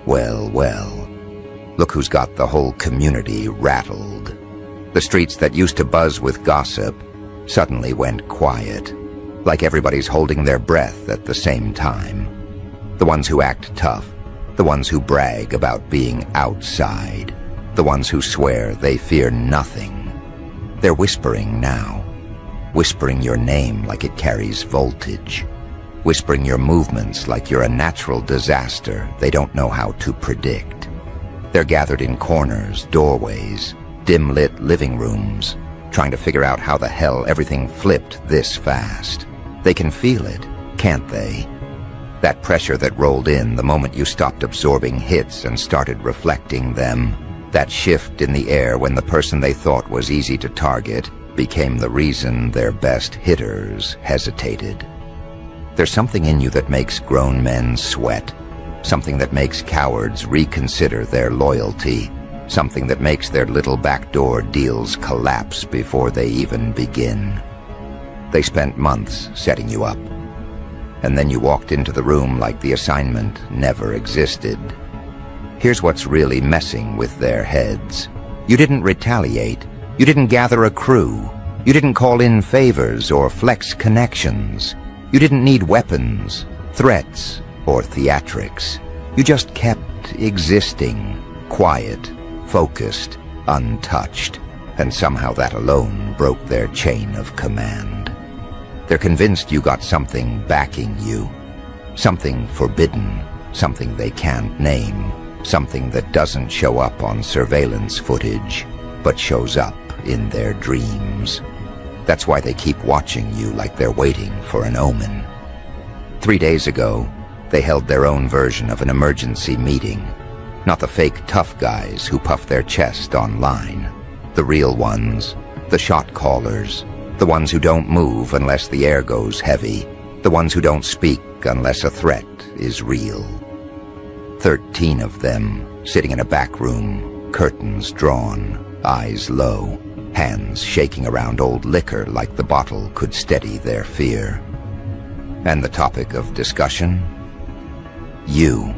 Well, well, look who's got the whole community rattled. The streets that used to buzz with gossip suddenly went quiet, like everybody's holding their breath at the same time. The ones who act tough, the ones who brag about being outside, the ones who swear they fear nothing. They're whispering now, whispering your name like it carries voltage, whispering your movements like you're a natural disaster they don't know how to predict. They're gathered in corners, doorways, dim-lit living rooms, trying to figure out how the hell everything flipped this fast. They can feel it, can't they? That pressure that rolled in the moment you stopped absorbing hits and started reflecting them. That shift in the air when the person they thought was easy to target became the reason their best hitters hesitated. There's something in you that makes grown men sweat, something that makes cowards reconsider their loyalty, something that makes their little backdoor deals collapse before they even begin. They spent months setting you up, and then you walked into the room like the assignment never existed. Here's what's really messing with their heads. You didn't retaliate. You didn't gather a crew. You didn't call in favors or flex connections. You didn't need weapons, threats, or theatrics. You just kept existing, quiet, focused, untouched, and somehow that alone broke their chain of command. They're convinced you got something backing you, something forbidden, something they can't name, something that doesn't show up on surveillance footage, but shows up in their dreams. That's why they keep watching you like they're waiting for an omen. 3 days ago, they held their own version of an emergency meeting. Not the fake tough guys who puff their chest online. The real ones, the shot callers, the ones who don't move unless the air goes heavy, the ones who don't speak unless a threat is real. 13 of them, sitting in a back room, curtains drawn, eyes low, hands shaking around old liquor like the bottle could steady their fear. And the topic of discussion? You.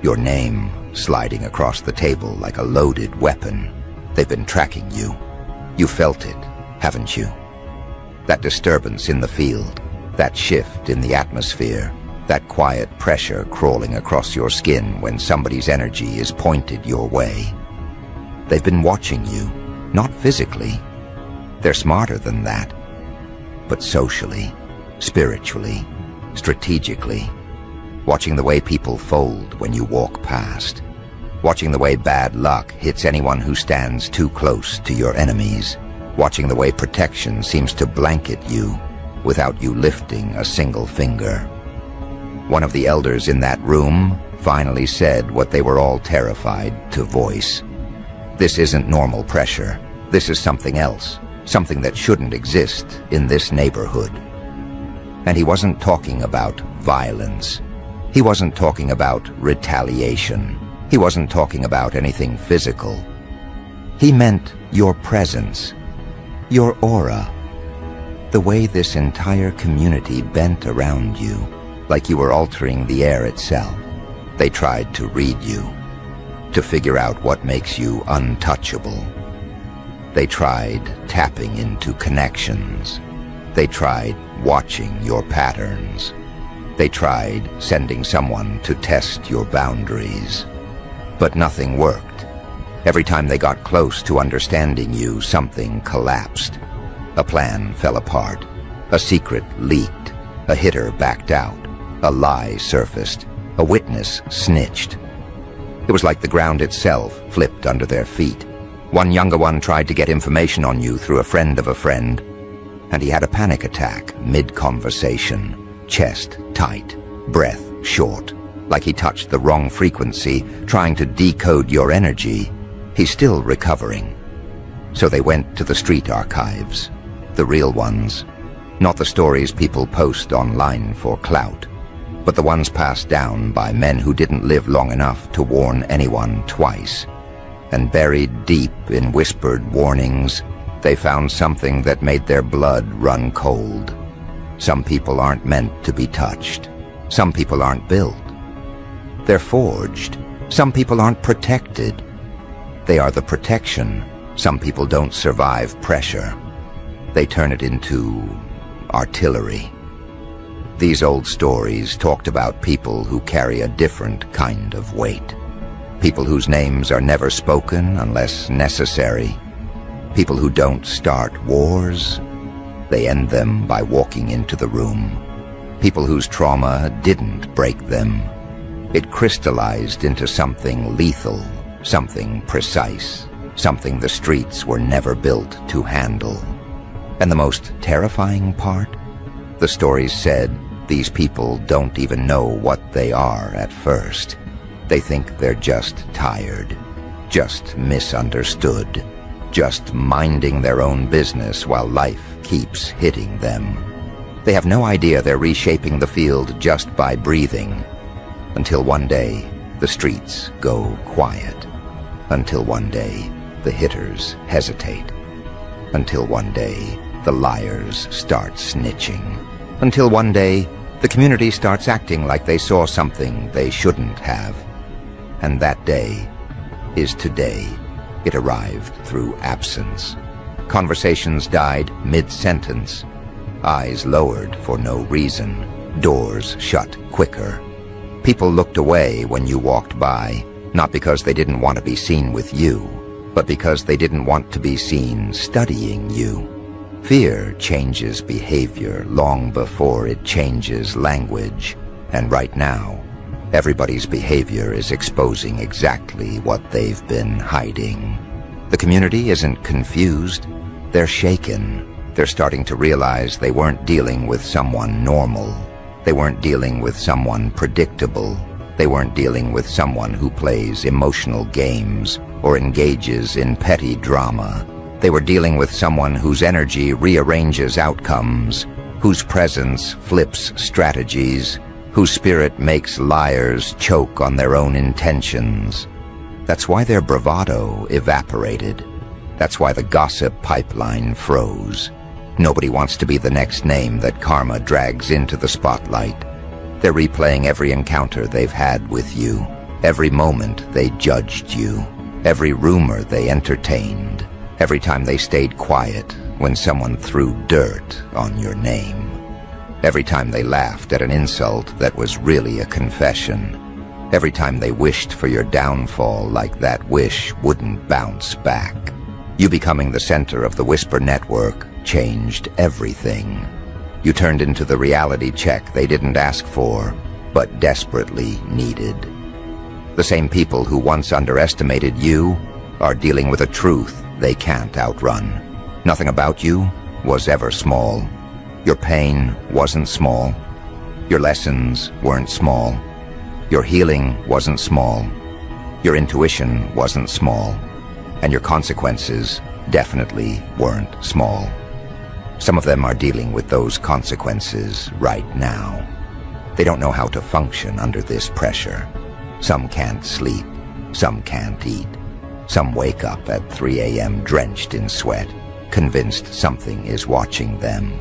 Your name sliding across the table like a loaded weapon. They've been tracking you. You felt it, haven't you? That disturbance in the field, that shift in the atmosphere, that quiet pressure crawling across your skin when somebody's energy is pointed your way. They've been watching you, not physically. They're smarter than that. But socially, spiritually, strategically. Watching the way people fold when you walk past. Watching the way bad luck hits anyone who stands too close to your enemies. Watching the way protection seems to blanket you without you lifting a single finger. One of the elders in that room finally said what they were all terrified to voice. This isn't normal pressure. This is something else, something that shouldn't exist in this neighborhood. And he wasn't talking about violence. He wasn't talking about retaliation. He wasn't talking about anything physical. He meant your presence, your aura, the way this entire community bent around you, like you were altering the air itself. They tried to read you, to figure out what makes you untouchable. They tried tapping into connections. They tried watching your patterns. They tried sending someone to test your boundaries. But nothing worked. Every time they got close to understanding you, something collapsed. A plan fell apart. A secret leaked. A hitter backed out. A lie surfaced. A witness snitched. It was like the ground itself flipped under their feet. One younger one tried to get information on you through a friend of a friend, and he had a panic attack mid-conversation. Chest tight, breath short, like he touched the wrong frequency, trying to decode your energy. He's still recovering. So they went to the street archives, the real ones, not the stories people post online for clout, but the ones passed down by men who didn't live long enough to warn anyone twice. And buried deep in whispered warnings, they found something that made their blood run cold. Some people aren't meant to be touched. Some people aren't built. They're forged. Some people aren't protected. They are the protection. Some people don't survive pressure. They turn it into artillery. These old stories talked about people who carry a different kind of weight. People whose names are never spoken unless necessary. People who don't start wars. They end them by walking into the room. People whose trauma didn't break them. It crystallized into something lethal, something precise, something the streets were never built to handle. And the most terrifying part? The stories said these people don't even know what they are at first. They think they're just tired, just misunderstood, just minding their own business while life keeps hitting them. They have no idea they're reshaping the field just by breathing. Until one day, the streets go quiet. Until one day, the hitters hesitate. Until one day, the liars start snitching. Until one day, the community starts acting like they saw something they shouldn't have. And that day is today. It arrived through absence. Conversations died mid-sentence. Eyes lowered for no reason. Doors shut quicker. People looked away when you walked by, not because they didn't want to be seen with you, but because they didn't want to be seen studying you. Fear changes behavior long before it changes language, and right now, everybody's behavior is exposing exactly what they've been hiding. The community isn't confused, they're shaken. They're starting to realize they weren't dealing with someone normal. They weren't dealing with someone predictable. They weren't dealing with someone who plays emotional games or engages in petty drama. They were dealing with someone whose energy rearranges outcomes, whose presence flips strategies, whose spirit makes liars choke on their own intentions. That's why their bravado evaporated. That's why the gossip pipeline froze. Nobody wants to be the next name that karma drags into the spotlight. They're replaying every encounter they've had with you, every moment they judged you, every rumor they entertained, every time they stayed quiet when someone threw dirt on your name, every time they laughed at an insult that was really a confession, every time they wished for your downfall like that wish wouldn't bounce back. You becoming the center of the Whisper network changed everything. You turned into the reality check they didn't ask for, but desperately needed. The same people who once underestimated you are dealing with a truth they can't outrun. Nothing about you was ever small. Your pain wasn't small. Your lessons weren't small. Your healing wasn't small. Your intuition wasn't small. And your consequences definitely weren't small. Some of them are dealing with those consequences right now. They don't know how to function under this pressure. Some can't sleep. Some can't eat. Some wake up at 3 a.m. drenched in sweat, convinced something is watching them.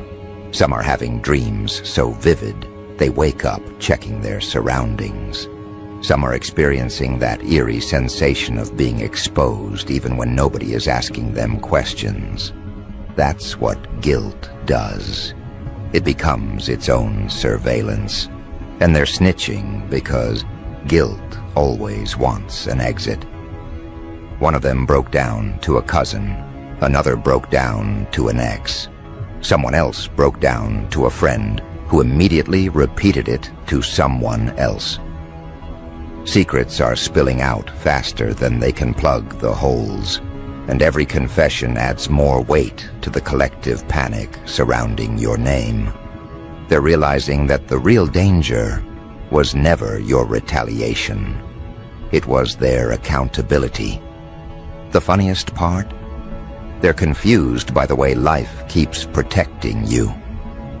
Some are having dreams so vivid, they wake up checking their surroundings. Some are experiencing that eerie sensation of being exposed even when nobody is asking them questions. That's what guilt does. It becomes its own surveillance. And they're snitching because guilt always wants an exit. One of them broke down to a cousin. Another broke down to an ex. Someone else broke down to a friend who immediately repeated it to someone else. Secrets are spilling out faster than they can plug the holes, and every confession adds more weight to the collective panic surrounding your name. They're realizing that the real danger was never your retaliation. It was their accountability. The funniest part? They're confused by the way life keeps protecting you.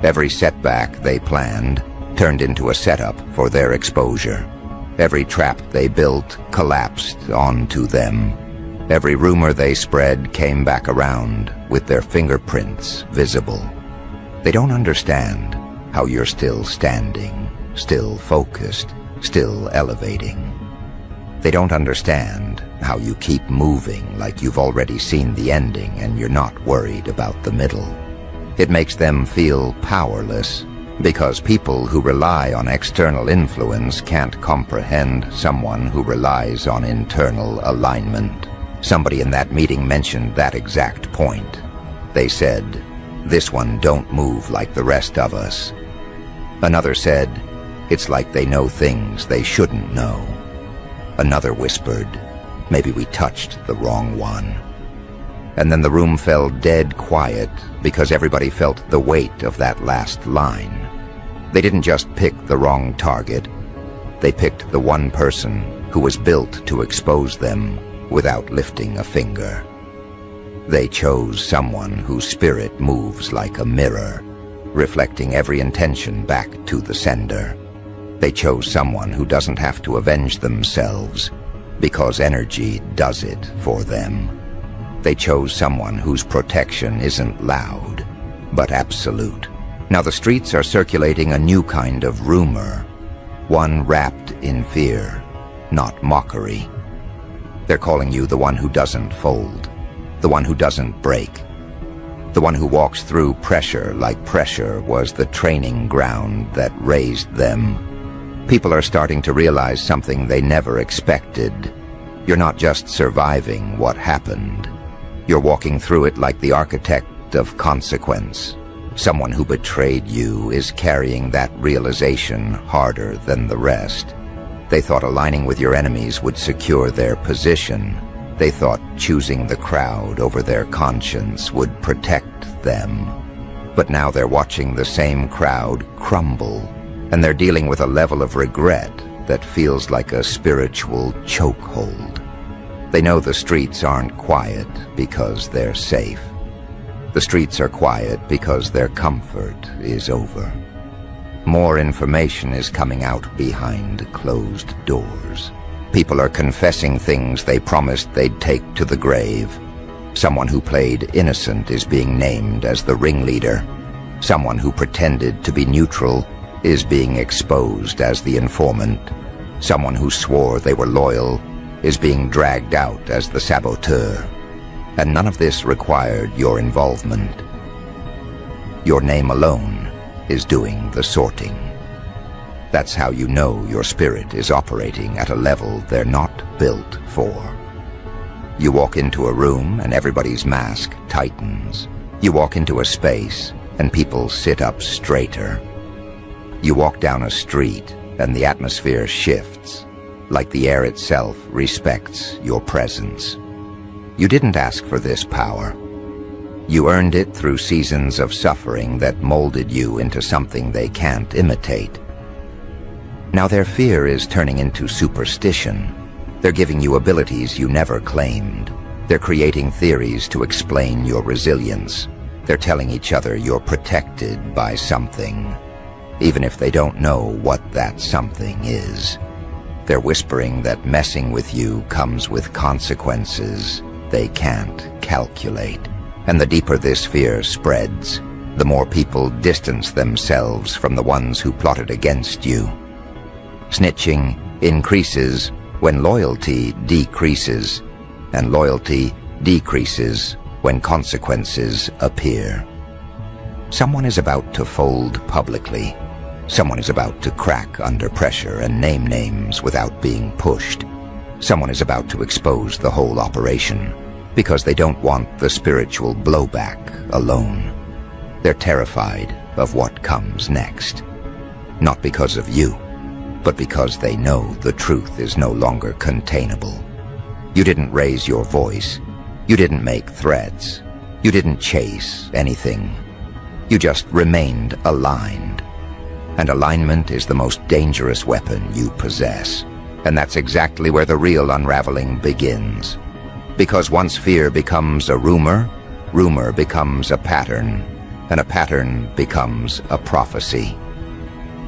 Every setback they planned turned into a setup for their exposure. Every trap they built collapsed onto them. Every rumor they spread came back around with their fingerprints visible. They don't understand how you're still standing, still focused, still elevating. They don't understand how you keep moving like you've already seen the ending and you're not worried about the middle. It makes them feel powerless, because people who rely on external influence can't comprehend someone who relies on internal alignment. Somebody in that meeting mentioned that exact point. They said, "This one don't move like the rest of us." Another said, "It's like they know things they shouldn't know." Another whispered, "Maybe we touched the wrong one." And then the room fell dead quiet because everybody felt the weight of that last line. They didn't just pick the wrong target. They picked the one person who was built to expose them without lifting a finger. They chose someone whose spirit moves like a mirror, reflecting every intention back to the sender. They chose someone who doesn't have to avenge themselves, because energy does it for them. They chose someone whose protection isn't loud, but absolute. Now the streets are circulating a new kind of rumor, one wrapped in fear, not mockery. They're calling you the one who doesn't fold, the one who doesn't break, the one who walks through pressure like pressure was the training ground that raised them. People are starting to realize something they never expected. You're not just surviving what happened. You're walking through it like the architect of consequence. Someone who betrayed you is carrying that realization harder than the rest. They thought aligning with your enemies would secure their position. They thought choosing the crowd over their conscience would protect them. But now they're watching the same crowd crumble, and they're dealing with a level of regret that feels like a spiritual chokehold. They know the streets aren't quiet because they're safe. The streets are quiet because their comfort is over. More information is coming out behind closed doors. People are confessing things they promised they'd take to the grave. Someone who played innocent is being named as the ringleader. Someone who pretended to be neutral is being exposed as the informant. Someone who swore they were loyal is being dragged out as the saboteur. And none of this required your involvement. Your name alone is doing the sorting. That's how you know your spirit is operating at a level they're not built for. You walk into a room and everybody's mask tightens. You walk into a space and people sit up straighter. You walk down a street and the atmosphere shifts, like the air itself respects your presence. You didn't ask for this power. You earned it through seasons of suffering that molded you into something they can't imitate. Now their fear is turning into superstition. They're giving you abilities you never claimed. They're creating theories to explain your resilience. They're telling each other you're protected by something, even if they don't know what that something is. They're whispering that messing with you comes with consequences they can't calculate. And the deeper this fear spreads, the more people distance themselves from the ones who plotted against you. Snitching increases when loyalty decreases, and loyalty decreases when consequences appear. Someone is about to fold publicly. Someone is about to crack under pressure and name names without being pushed. Someone is about to expose the whole operation because they don't want the spiritual blowback alone. They're terrified of what comes next. Not because of you, but because they know the truth is no longer containable. You didn't raise your voice. You didn't make threats. You didn't chase anything. You just remained aligned. And alignment is the most dangerous weapon you possess. And that's exactly where the real unraveling begins. Because once fear becomes a rumor, rumor becomes a pattern, and a pattern becomes a prophecy.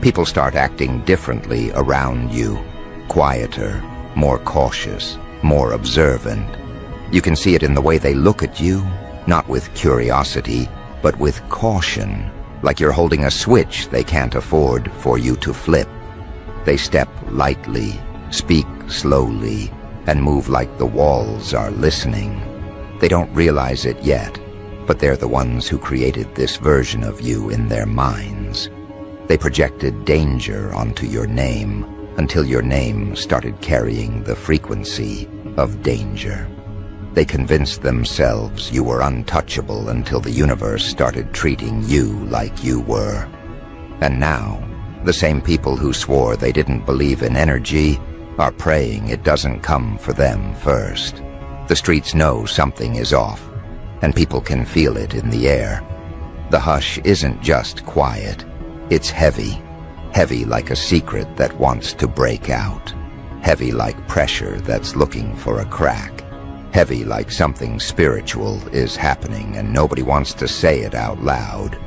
People start acting differently around you, quieter, more cautious, more observant. You can see it in the way they look at you, not with curiosity, but with caution, like you're holding a switch they can't afford for you to flip. They step lightly, speak slowly, and move like the walls are listening. They don't realize it yet, but they're the ones who created this version of you in their minds. They projected danger onto your name until your name started carrying the frequency of danger. They convinced themselves you were untouchable until the universe started treating you like you were. And now, the same people who swore they didn't believe in energy are praying it doesn't come for them first. The streets know something is off, and people can feel it in the air. The hush isn't just quiet, it's heavy. Heavy like a secret that wants to break out. Heavy like pressure that's looking for a crack. Heavy like something spiritual is happening and nobody wants to say it out loud.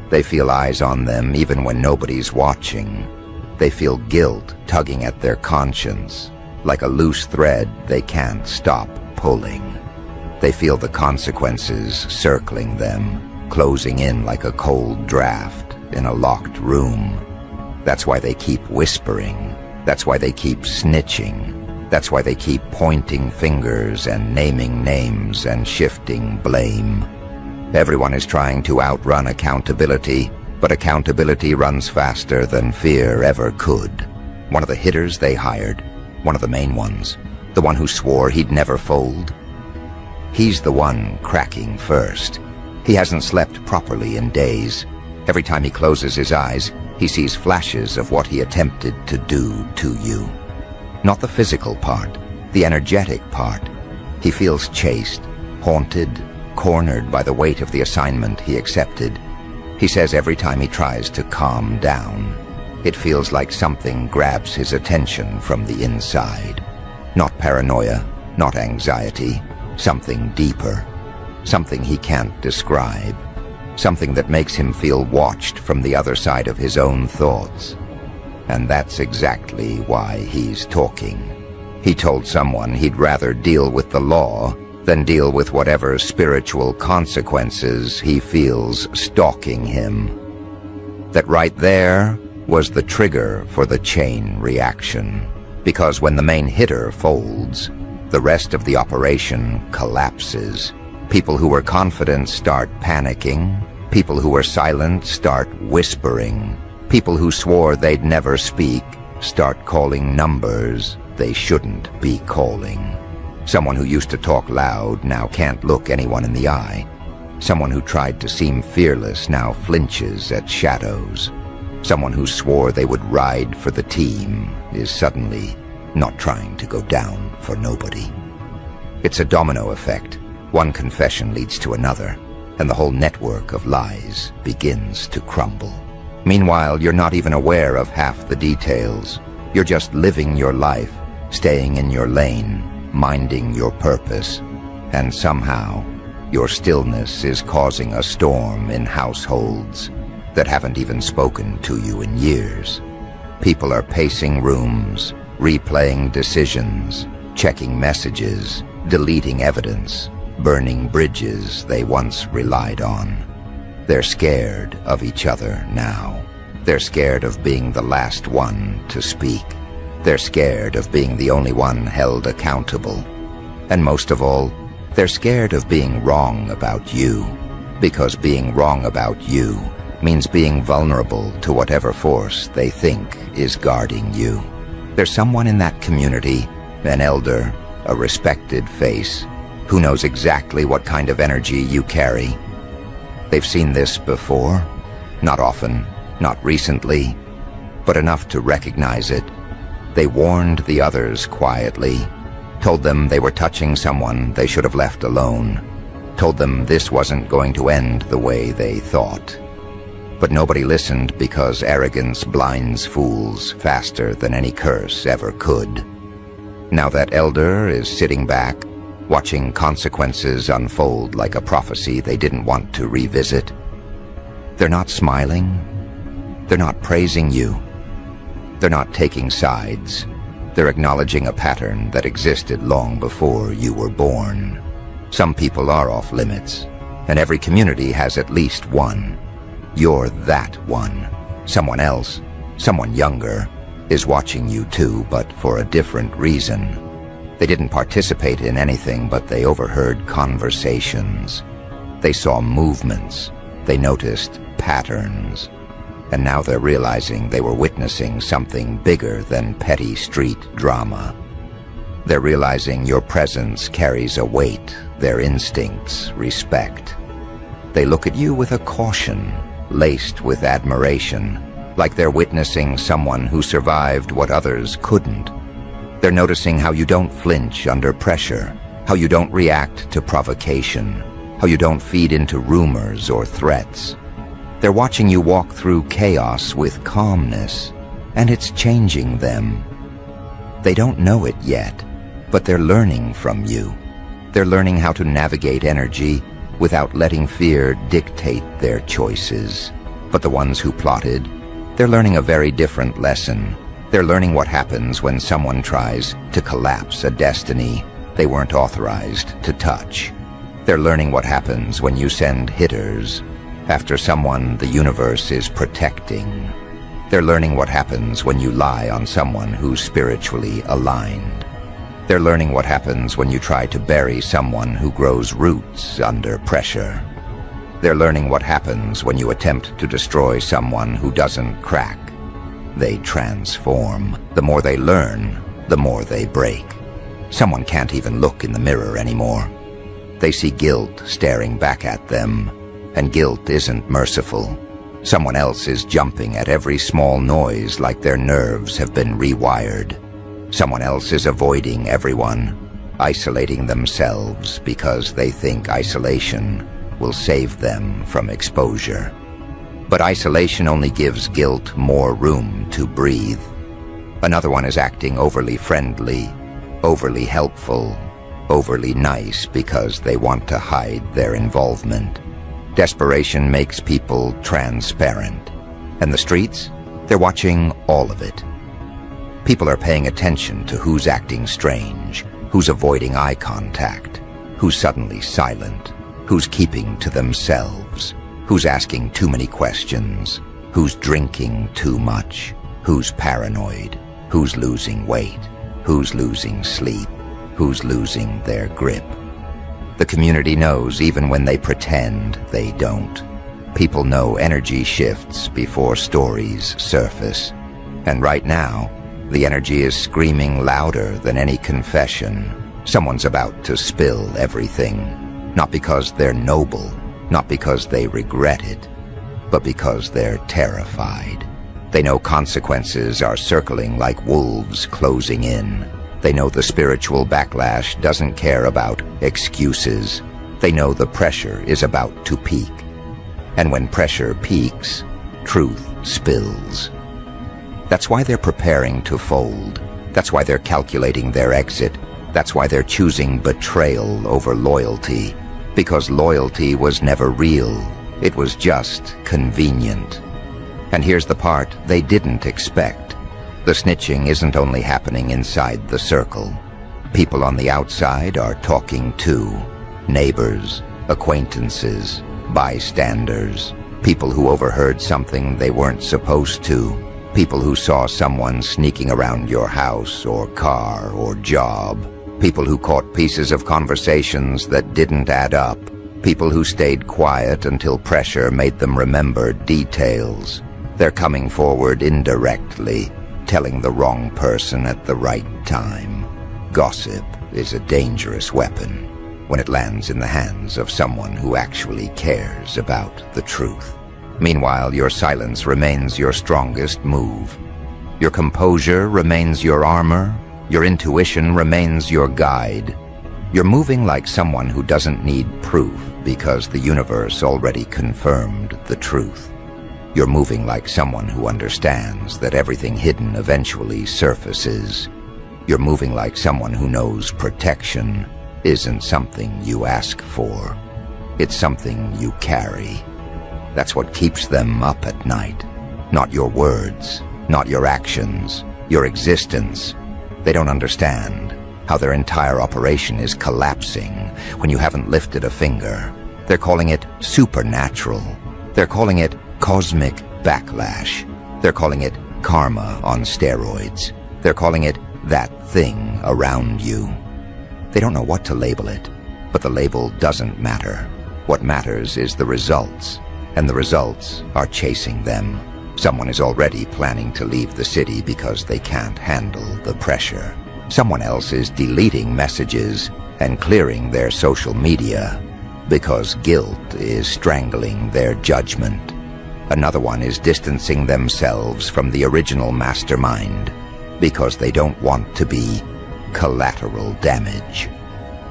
They feel eyes on them even when nobody's watching. They feel guilt tugging at their conscience, like a loose thread they can't stop pulling. They feel the consequences circling them, closing in like a cold draft in a locked room. That's why they keep whispering. That's why they keep snitching. That's why they keep pointing fingers and naming names and shifting blame. Everyone is trying to outrun accountability, but accountability runs faster than fear ever could. One of the hitters they hired, one of the main ones, the one who swore he'd never fold, he's the one cracking first. He hasn't slept properly in days. Every time he closes his eyes, he sees flashes of what he attempted to do to you. Not the physical part, the energetic part. He feels chased, haunted, cornered by the weight of the assignment he accepted. He says every time he tries to calm down, it feels like something grabs his attention from the inside. Not paranoia, not anxiety, something deeper, something he can't describe. Something that makes him feel watched from the other side of his own thoughts. And that's exactly why he's talking. He told someone he'd rather deal with the law than deal with whatever spiritual consequences he feels stalking him. That right there was the trigger for the chain reaction. Because when the main hitter folds, the rest of the operation collapses. People who were confident start panicking. People who were silent start whispering. People who swore they'd never speak start calling numbers they shouldn't be calling. Someone who used to talk loud now can't look anyone in the eye. Someone who tried to seem fearless now flinches at shadows. Someone who swore they would ride for the team is suddenly not trying to go down for nobody. It's a domino effect. One confession leads to another, and the whole network of lies begins to crumble. Meanwhile, you're not even aware of half the details. You're just living your life, staying in your lane, minding your purpose, and somehow your stillness is causing a storm in households that haven't even spoken to you in years. People are pacing rooms, replaying decisions, checking messages, deleting evidence, burning bridges they once relied on. They're scared of each other now. They're scared of being the last one to speak. They're scared of being the only one held accountable. And most of all, they're scared of being wrong about you, because being wrong about you means being vulnerable to whatever force they think is guarding you. There's someone in that community, an elder, a respected face, who knows exactly what kind of energy you carry. They've seen this before, not often, not recently, but enough to recognize it. They warned the others quietly, told them they were touching someone they should have left alone, told them this wasn't going to end the way they thought. But nobody listened because arrogance blinds fools faster than any curse ever could. Now that elder is sitting back, watching consequences unfold like a prophecy they didn't want to revisit. They're not smiling. They're not praising you. They're not taking sides. They're acknowledging a pattern that existed long before you were born. Some people are off limits, and every community has at least one. You're that one. Someone else, someone younger, is watching you too, but for a different reason. They didn't participate in anything, but they overheard conversations. They saw movements. They noticed patterns. And now they're realizing they were witnessing something bigger than petty street drama. They're realizing your presence carries a weight, their instincts respect. They look at you with a caution, laced with admiration, like they're witnessing someone who survived what others couldn't. They're noticing how you don't flinch under pressure, how you don't react to provocation, how you don't feed into rumors or threats. They're watching you walk through chaos with calmness, and it's changing them. They don't know it yet, but they're learning from you. They're learning how to navigate energy without letting fear dictate their choices. But the ones who plotted, they're learning a very different lesson. They're learning what happens when someone tries to collapse a destiny they weren't authorized to touch. They're learning what happens when you send hitters after someone the universe is protecting. They're learning what happens when you lie on someone who's spiritually aligned. They're learning what happens when you try to bury someone who grows roots under pressure. They're learning what happens when you attempt to destroy someone who doesn't crack. They transform. The more they learn, the more they break. Someone can't even look in the mirror anymore. They see guilt staring back at them, and guilt isn't merciful. Someone else is jumping at every small noise like their nerves have been rewired. Someone else is avoiding everyone, isolating themselves because they think isolation will save them from exposure. But isolation only gives guilt more room to breathe. Another one is acting overly friendly, overly helpful, overly nice because they want to hide their involvement. Desperation makes people transparent. And the streets? They're watching all of it. People are paying attention to who's acting strange, who's avoiding eye contact, who's suddenly silent, who's keeping to themselves, who's asking too many questions, who's drinking too much, who's paranoid, who's losing weight, who's losing sleep, who's losing their grip. The community knows even when they pretend they don't. People know energy shifts before stories surface. And right now, the energy is screaming louder than any confession. Someone's about to spill everything, not because they're noble, not because they regret it, but because they're terrified. They know consequences are circling like wolves closing in. They know the spiritual backlash doesn't care about excuses. They know the pressure is about to peak. And when pressure peaks, truth spills. That's why they're preparing to fold. That's why they're calculating their exit. That's why they're choosing betrayal over loyalty. Because loyalty was never real. It was just convenient. And here's the part they didn't expect. The snitching isn't only happening inside the circle. People on the outside are talking too. Neighbors, acquaintances, bystanders, people who overheard something they weren't supposed to. People who saw someone sneaking around your house or car or job. People who caught pieces of conversations that didn't add up. People who stayed quiet until pressure made them remember details. They're coming forward indirectly, telling the wrong person at the right time. Gossip is a dangerous weapon when it lands in the hands of someone who actually cares about the truth. Meanwhile, your silence remains your strongest move. Your composure remains your armor. Your intuition remains your guide. You're moving like someone who doesn't need proof because the universe already confirmed the truth. You're moving like someone who understands that everything hidden eventually surfaces. You're moving like someone who knows protection isn't something you ask for. It's something you carry. That's what keeps them up at night. Not your words, not your actions, your existence. They don't understand how their entire operation is collapsing when you haven't lifted a finger. They're calling it supernatural. They're calling it cosmic backlash. They're calling it karma on steroids. They're calling it that thing around you. They don't know what to label it, but the label doesn't matter. What matters is the results, and the results are chasing them. Someone is already planning to leave the city because they can't handle the pressure. Someone else is deleting messages and clearing their social media because guilt is strangling their judgment. Another one is distancing themselves from the original mastermind because they don't want to be collateral damage.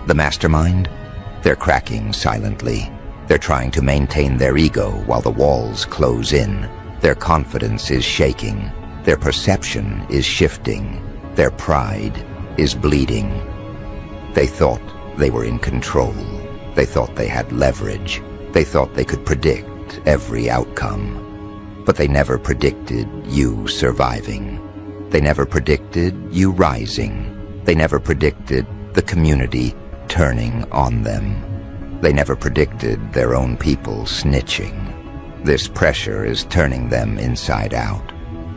The mastermind? They're cracking silently. They're trying to maintain their ego while the walls close in. Their confidence is shaking. Their perception is shifting. Their pride is bleeding. They thought they were in control. They thought they had leverage. They thought they could predict every outcome. But they never predicted you surviving. They never predicted you rising. They never predicted the community turning on them. They never predicted their own people snitching. This pressure is turning them inside out.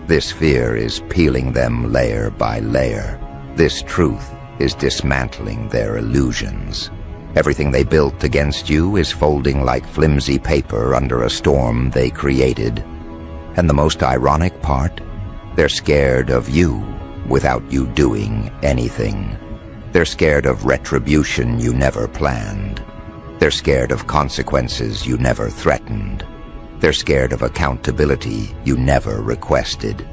This fear is peeling them layer by layer. This truth is dismantling their illusions. Everything they built against you is folding like flimsy paper under a storm they created. And the most ironic part? They're scared of you without you doing anything. They're scared of retribution you never planned. They're scared of consequences you never threatened. They're scared of accountability you never requested.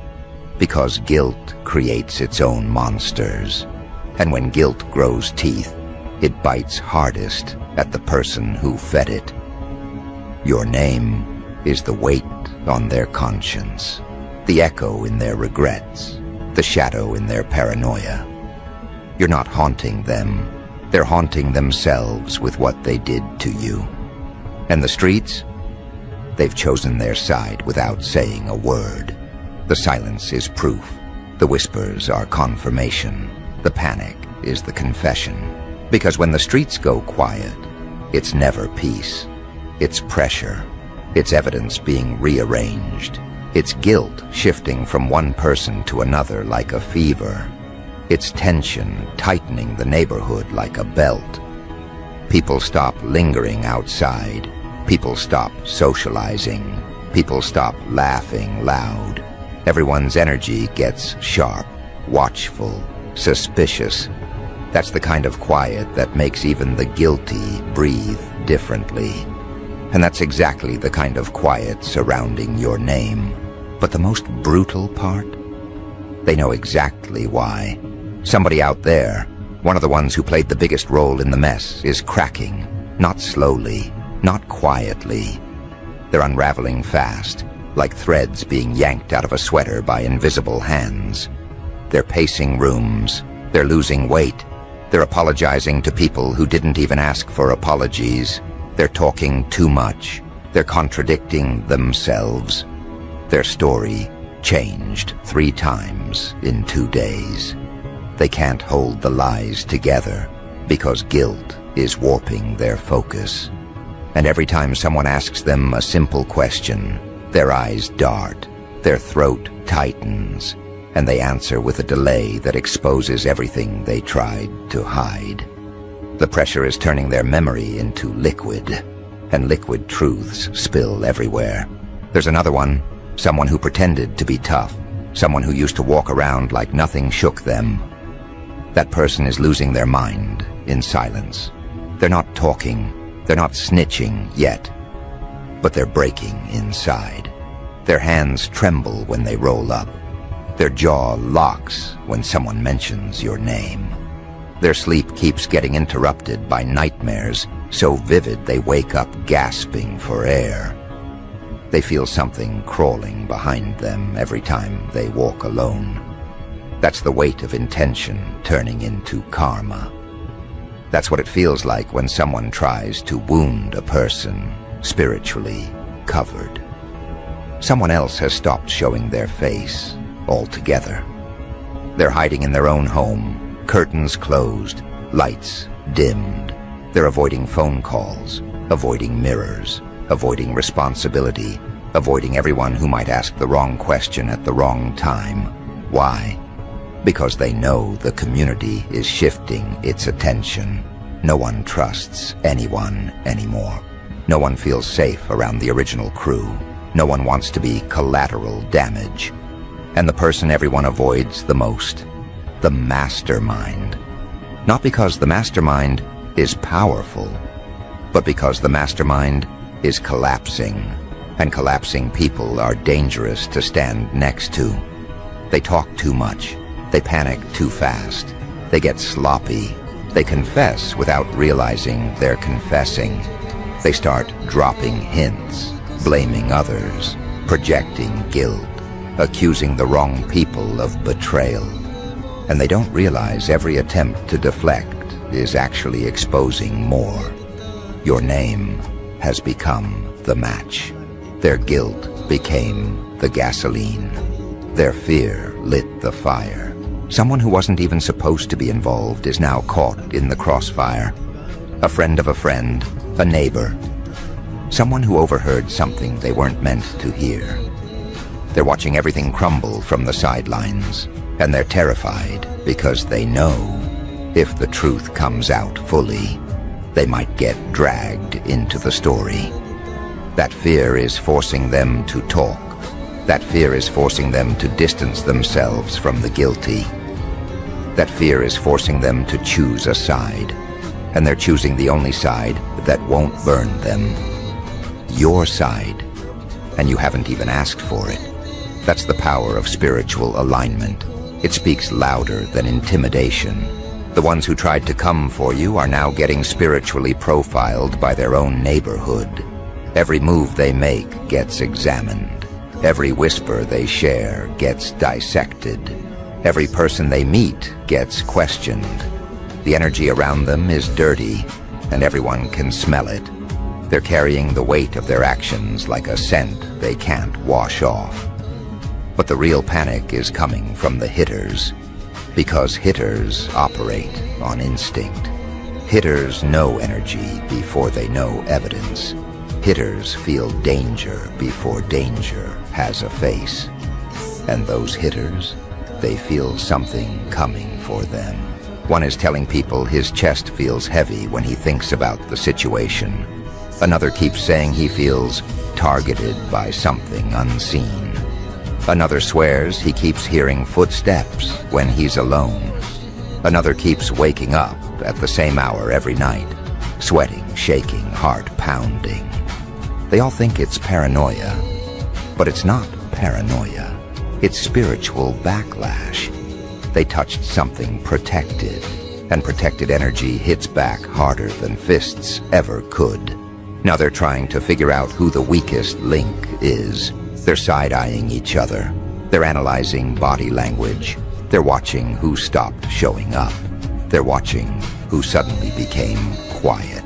Because guilt creates its own monsters. And when guilt grows teeth, it bites hardest at the person who fed it. Your name is the weight on their conscience, the echo in their regrets, the shadow in their paranoia. You're not haunting them. They're haunting themselves with what they did to you. And the streets? They've chosen their side without saying a word. The silence is proof. The whispers are confirmation. The panic is the confession. Because when the streets go quiet, it's never peace. It's pressure. It's evidence being rearranged. It's guilt shifting from one person to another like a fever. It's tension tightening the neighborhood like a belt. People stop lingering outside. People stop socializing. People stop laughing loud. Everyone's energy gets sharp, watchful, suspicious. That's the kind of quiet that makes even the guilty breathe differently. And that's exactly the kind of quiet surrounding your name. But the most brutal part? They know exactly why. Somebody out there, one of the ones who played the biggest role in the mess, is cracking. Not slowly, not quietly. They're unraveling fast, like threads being yanked out of a sweater by invisible hands. They're pacing rooms. They're losing weight. They're apologizing to people who didn't even ask for apologies. They're talking too much. They're contradicting themselves. Their story changed 3 times in 2 days. They can't hold the lies together because guilt is warping their focus. And every time someone asks them a simple question, their eyes dart, their throat tightens, and they answer with a delay that exposes everything they tried to hide. The pressure is turning their memory into liquid, and liquid truths spill everywhere. There's another one, someone who pretended to be tough, someone who used to walk around like nothing shook them. That person is losing their mind in silence. They're not talking, they're not snitching yet, but they're breaking inside. Their hands tremble when they roll up. Their jaw locks when someone mentions your name. Their sleep keeps getting interrupted by nightmares so vivid they wake up gasping for air. They feel something crawling behind them every time they walk alone. That's the weight of intention turning into karma. That's what it feels like when someone tries to wound a person spiritually covered. Someone else has stopped showing their face altogether. They're hiding in their own home, curtains closed, lights dimmed. They're avoiding phone calls, avoiding mirrors, avoiding responsibility, avoiding everyone who might ask the wrong question at the wrong time. Why? Because they know the community is shifting its attention. No one trusts anyone anymore. No one feels safe around the original crew. No one wants to be collateral damage. And the person everyone avoids the most? The mastermind. Not because the mastermind is powerful, but because the mastermind is collapsing, and collapsing people are dangerous to stand next to. They talk too much. They panic too fast. They get sloppy. They confess without realizing they're confessing. They start dropping hints, blaming others, projecting guilt, accusing the wrong people of betrayal. And they don't realize every attempt to deflect is actually exposing more. Your name has become the match. Their guilt became the gasoline. Their fear lit the fire. Someone who wasn't even supposed to be involved is now caught in the crossfire. A friend of a friend, a neighbor. Someone who overheard something they weren't meant to hear. They're watching everything crumble from the sidelines, and they're terrified because they know if the truth comes out fully, they might get dragged into the story. That fear is forcing them to talk. That fear is forcing them to distance themselves from the guilty. That fear is forcing them to choose a side, and they're choosing the only side that won't burn them. Your side, and you haven't even asked for it. That's the power of spiritual alignment. It speaks louder than intimidation. The ones who tried to come for you are now getting spiritually profiled by their own neighborhood. Every move they make gets examined. Every whisper they share gets dissected. Every person they meet gets questioned. The energy around them is dirty, and everyone can smell it. They're carrying the weight of their actions like a scent they can't wash off. But the real panic is coming from the hitters, because hitters operate on instinct. Hitters know energy before they know evidence. Hitters feel danger before danger has a face. And those hitters, they feel something coming for them. One is telling people his chest feels heavy when he thinks about the situation. Another keeps saying he feels targeted by something unseen. Another swears he keeps hearing footsteps when he's alone. Another keeps waking up at the same hour every night, sweating, shaking, heart pounding. They all think it's paranoia, but it's not paranoia. It's spiritual backlash. They touched something protected, and protected energy hits back harder than fists ever could. Now they're trying to figure out who the weakest link is. They're side-eyeing each other. They're analyzing body language. They're watching who stopped showing up. They're watching who suddenly became quiet.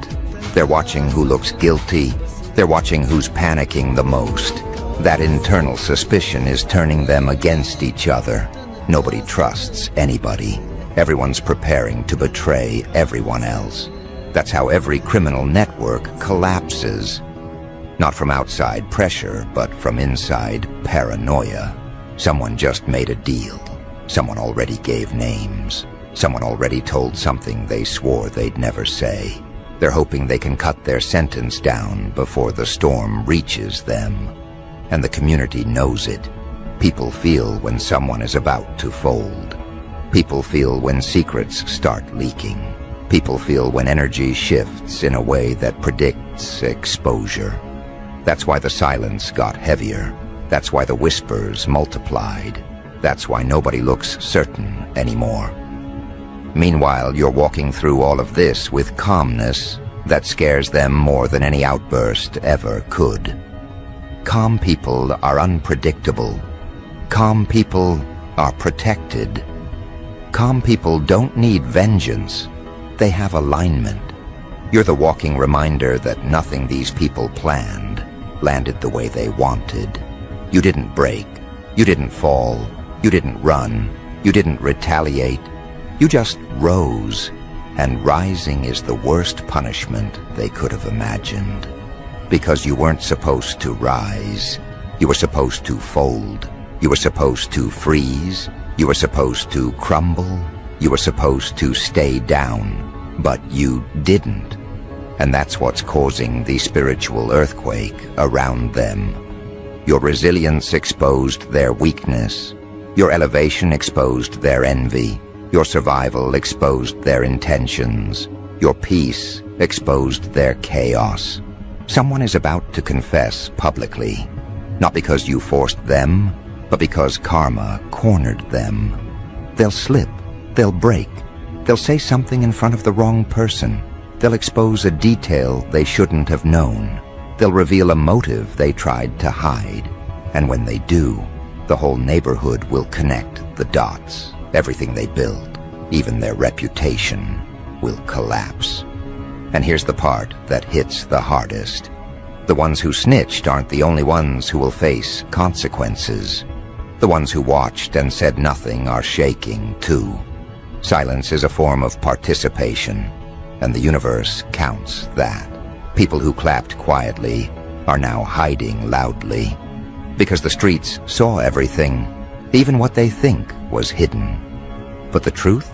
They're watching who looks guilty. They're watching who's panicking the most. That internal suspicion is turning them against each other. Nobody trusts anybody. Everyone's preparing to betray everyone else. That's how every criminal network collapses. Not from outside pressure, but from inside paranoia. Someone just made a deal. Someone already gave names. Someone already told something they swore they'd never say. They're hoping they can cut their sentence down before the storm reaches them. And the community knows it. People feel when someone is about to fold. People feel when secrets start leaking. People feel when energy shifts in a way that predicts exposure. That's why the silence got heavier. That's why the whispers multiplied. That's why nobody looks certain anymore. Meanwhile, you're walking through all of this with calmness that scares them more than any outburst ever could. Calm people are unpredictable. Calm people are protected. Calm people don't need vengeance. They have alignment. You're the walking reminder that nothing these people planned landed the way they wanted. You didn't break. You didn't fall. You didn't run. You didn't retaliate. You just rose. And rising is the worst punishment they could have imagined. Because you weren't supposed to rise. You were supposed to fold. You were supposed to freeze. You were supposed to crumble. You were supposed to stay down. But you didn't. And that's what's causing the spiritual earthquake around them. Your resilience exposed their weakness. Your elevation exposed their envy. Your survival exposed their intentions. Your peace exposed their chaos. Someone is about to confess publicly, not because you forced them, but because karma cornered them. They'll slip. They'll break. They'll say something in front of the wrong person. They'll expose a detail they shouldn't have known. They'll reveal a motive they tried to hide. And when they do, the whole neighborhood will connect the dots. Everything they build, even their reputation, will collapse. And here's the part that hits the hardest. The ones who snitched aren't the only ones who will face consequences. The ones who watched and said nothing are shaking too. Silence is a form of participation, and the universe counts that. People who clapped quietly are now hiding loudly, because the streets saw everything, even what they think was hidden. But the truth?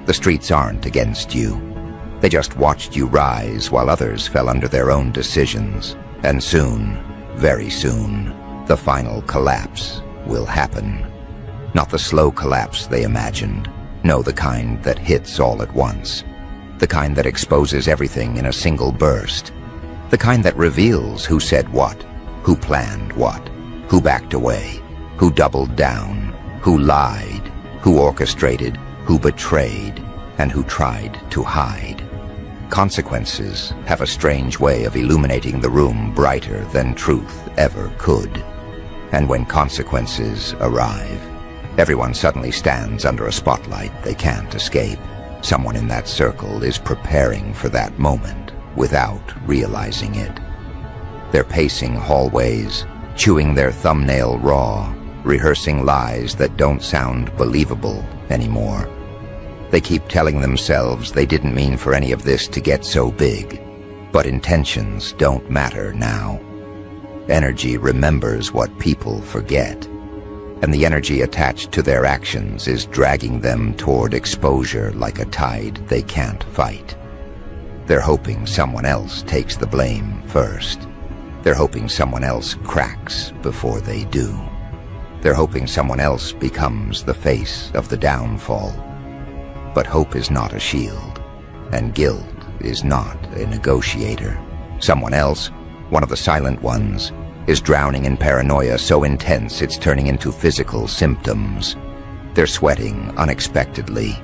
The streets aren't against you. They just watched you rise while others fell under their own decisions. And soon, very soon, the final collapse will happen. Not the slow collapse they imagined. No, the kind that hits all at once. The kind that exposes everything in a single burst. The kind that reveals who said what, who planned what, who backed away, who doubled down, who lied, who orchestrated, who betrayed, and who tried to hide. Consequences have a strange way of illuminating the room brighter than truth ever could. And when consequences arrive, everyone suddenly stands under a spotlight they can't escape. Someone in that circle is preparing for that moment without realizing it. They're pacing hallways, chewing their thumbnail raw, rehearsing lies that don't sound believable anymore. They keep telling themselves they didn't mean for any of this to get so big, but intentions don't matter now. Energy remembers what people forget, and the energy attached to their actions is dragging them toward exposure like a tide they can't fight. They're hoping someone else takes the blame first. They're hoping someone else cracks before they do. They're hoping someone else becomes the face of the downfall. But hope is not a shield, and guilt is not a negotiator. Someone else, one of the silent ones, is drowning in paranoia so intense it's turning into physical symptoms. They're sweating unexpectedly.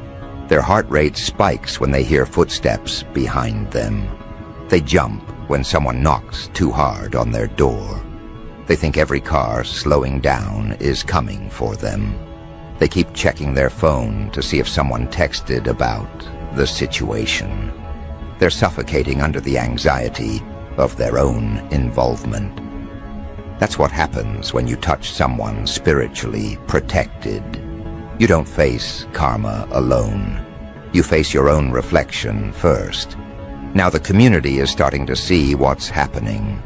Their heart rate spikes when they hear footsteps behind them. They jump when someone knocks too hard on their door. They think every car slowing down is coming for them. They keep checking their phone to see if someone texted about the situation. They're suffocating under the anxiety of their own involvement. That's what happens when you touch someone spiritually protected. You don't face karma alone. You face your own reflection first. Now the community is starting to see what's happening,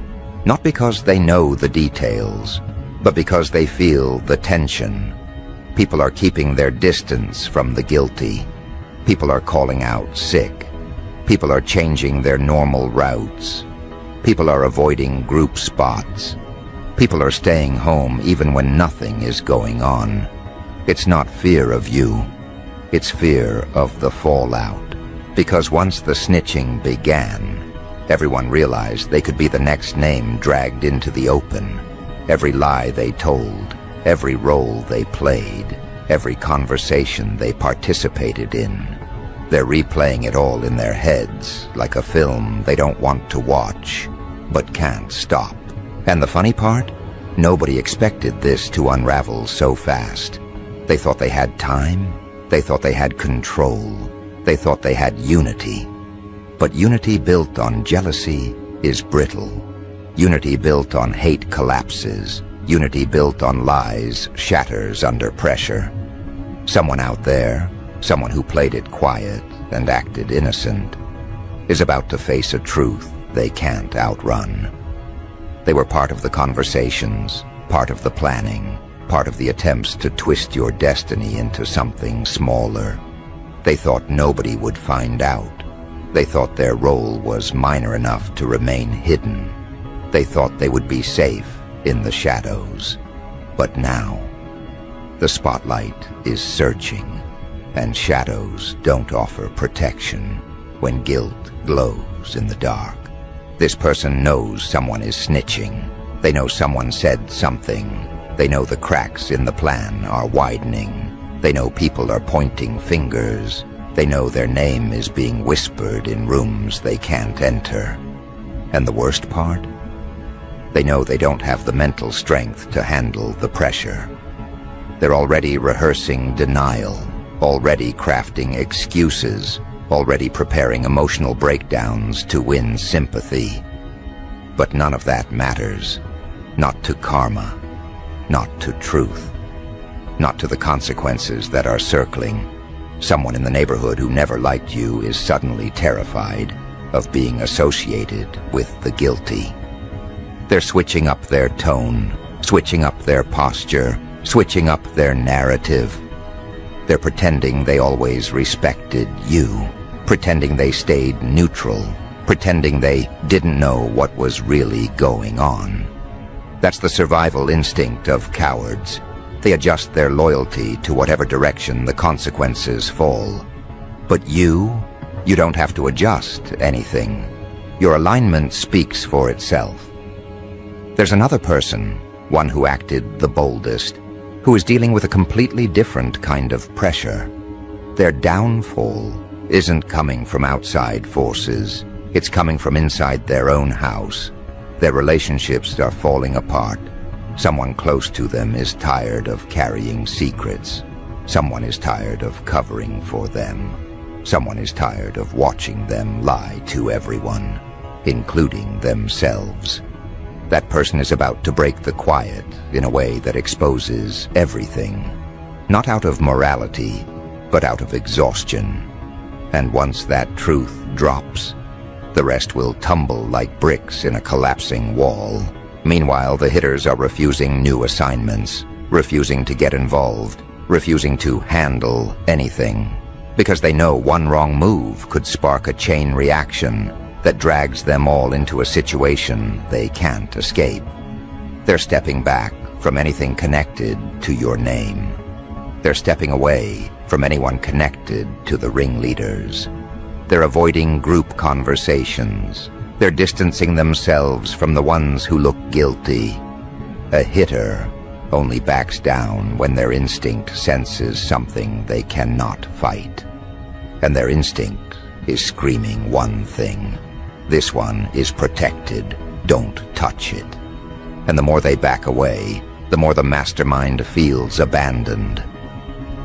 not because they know the details, but because they feel the tension. People are keeping their distance from the guilty. People are calling out sick. People are changing their normal routes. People are avoiding group spots. People are staying home even when nothing is going on. It's not fear of you. It's fear of the fallout. Because once the snitching began, everyone realized they could be the next name dragged into the open. Every lie they told, every role they played, every conversation they participated in. They're replaying it all in their heads, like a film they don't want to watch, but can't stop. And the funny part? Nobody expected this to unravel so fast. They thought they had time. They thought they had control. They thought they had unity. But unity built on jealousy is brittle. Unity built on hate collapses. Unity built on lies shatters under pressure. Someone out there, someone who played it quiet and acted innocent, is about to face a truth they can't outrun. They were part of the conversations, part of the planning, part of the attempts to twist your destiny into something smaller. They thought nobody would find out. They thought their role was minor enough to remain hidden. They thought they would be safe in the shadows. But now, the spotlight is searching, and shadows don't offer protection when guilt glows in the dark. This person knows someone is snitching. They know someone said something. They know the cracks in the plan are widening. They know people are pointing fingers. They know their name is being whispered in rooms they can't enter. And the worst part? They know they don't have the mental strength to handle the pressure. They're already rehearsing denial, already crafting excuses, already preparing emotional breakdowns to win sympathy. But none of that matters. Not to karma, not to truth, not to the consequences that are circling. Someone in the neighborhood who never liked you is suddenly terrified of being associated with the guilty. They're switching up their tone, switching up their posture, switching up their narrative. They're pretending they always respected you, pretending they stayed neutral, pretending they didn't know what was really going on. That's the survival instinct of cowards. They adjust their loyalty to whatever direction the consequences fall. But you don't have to adjust anything. Your alignment speaks for itself. There's another person, one who acted the boldest, who is dealing with a completely different kind of pressure. Their downfall isn't coming from outside forces. It's coming from inside their own house. Their relationships are falling apart. Someone close to them is tired of carrying secrets. Someone is tired of covering for them. Someone is tired of watching them lie to everyone, including themselves. That person is about to break the quiet in a way that exposes everything, not out of morality, but out of exhaustion. And once that truth drops, the rest will tumble like bricks in a collapsing wall. Meanwhile, the hitters are refusing new assignments, refusing to get involved, refusing to handle anything, because they know one wrong move could spark a chain reaction that drags them all into a situation they can't escape. They're stepping back from anything connected to your name. They're stepping away from anyone connected to the ringleaders. They're avoiding group conversations. They're distancing themselves from the ones who look guilty. A hitter only backs down when their instinct senses something they cannot fight. And their instinct is screaming one thing. This one is protected. Don't touch it. And the more they back away, the more the mastermind feels abandoned.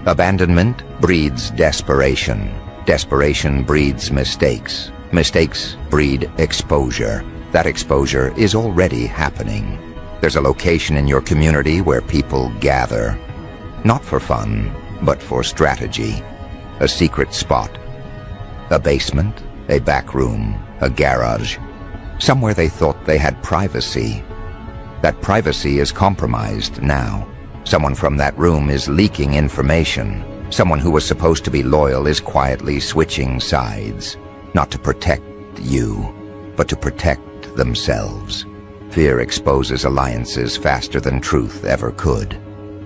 Abandonment breeds desperation. Desperation breeds mistakes. Mistakes breed exposure. That exposure is already happening. There's a location in your community where people gather, not for fun, but for strategy. A secret spot. A basement, a back room, a garage. Somewhere they thought they had privacy. That privacy is compromised now. Someone from that room is leaking information. Someone who was supposed to be loyal is quietly switching sides. Not to protect you, but to protect themselves. Fear exposes alliances faster than truth ever could.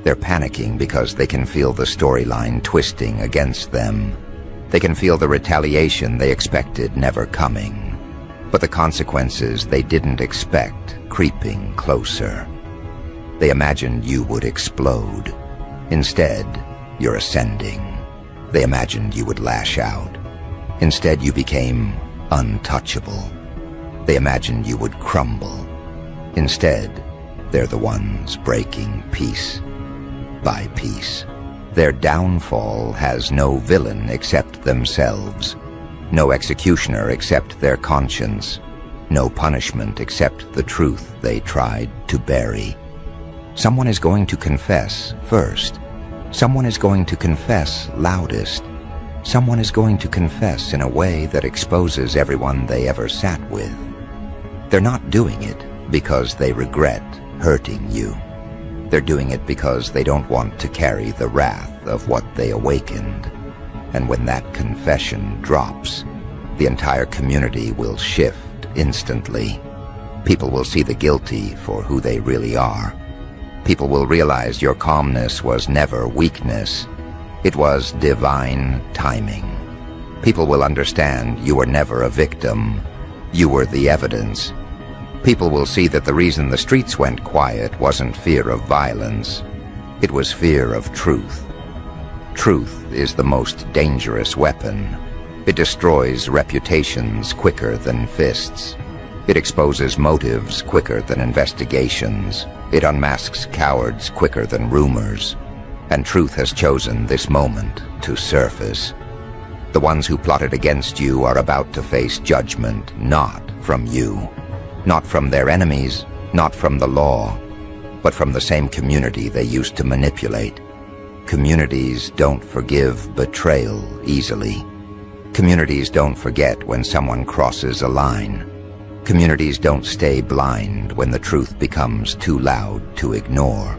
They're panicking because they can feel the storyline twisting against them. They can feel the retaliation they expected never coming. But the consequences they didn't expect creeping closer. They imagined you would explode. Instead, you're ascending. They imagined you would lash out. Instead, you became untouchable. They imagined you would crumble. Instead, they're the ones breaking piece by piece. Their downfall has no villain except themselves, no executioner except their conscience, no punishment except the truth they tried to bury. Someone is going to confess first. Someone is going to confess loudest. Someone is going to confess in a way that exposes everyone they ever sat with. They're not doing it because they regret hurting you. They're doing it because they don't want to carry the wrath of what they awakened. And when that confession drops, the entire community will shift instantly. People will see the guilty for who they really are. People will realize your calmness was never weakness. It was divine timing. People will understand you were never a victim. You were the evidence. People will see that the reason the streets went quiet wasn't fear of violence. It was fear of truth. Truth is the most dangerous weapon. It destroys reputations quicker than fists. It exposes motives quicker than investigations. It unmasks cowards quicker than rumors. And truth has chosen this moment to surface. The ones who plotted against you are about to face judgment, not from you. Not from their enemies, not from the law, but from the same community they used to manipulate. Communities don't forgive betrayal easily. Communities don't forget when someone crosses a line. Communities don't stay blind when the truth becomes too loud to ignore.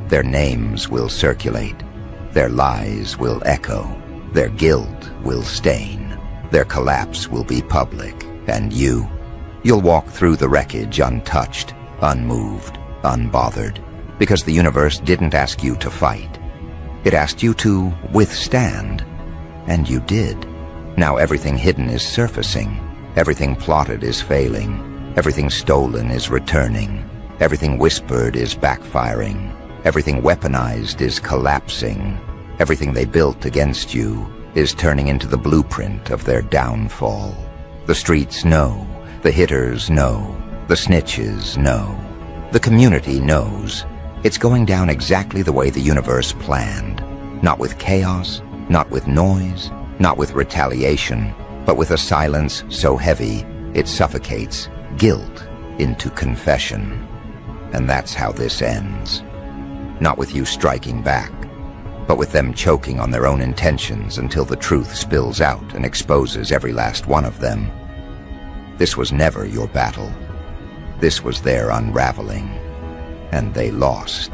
Their names will circulate. Their lies will echo. Their guilt will stain. Their collapse will be public. And you'll walk through the wreckage untouched, unmoved, unbothered, because the universe didn't ask you to fight. It asked you to withstand. And you did. Now everything hidden is surfacing. Everything plotted is failing. Everything stolen is returning. Everything whispered is backfiring. Everything weaponized is collapsing. Everything they built against you is turning into the blueprint of their downfall. The streets know. The hitters know. The snitches know. The community knows. It's going down exactly the way the universe planned. Not with chaos, not with noise, not with retaliation, but with a silence so heavy it suffocates guilt into confession. And that's how this ends. Not with you striking back, but with them choking on their own intentions until the truth spills out and exposes every last one of them. This was never your battle. This was their unraveling, and they lost.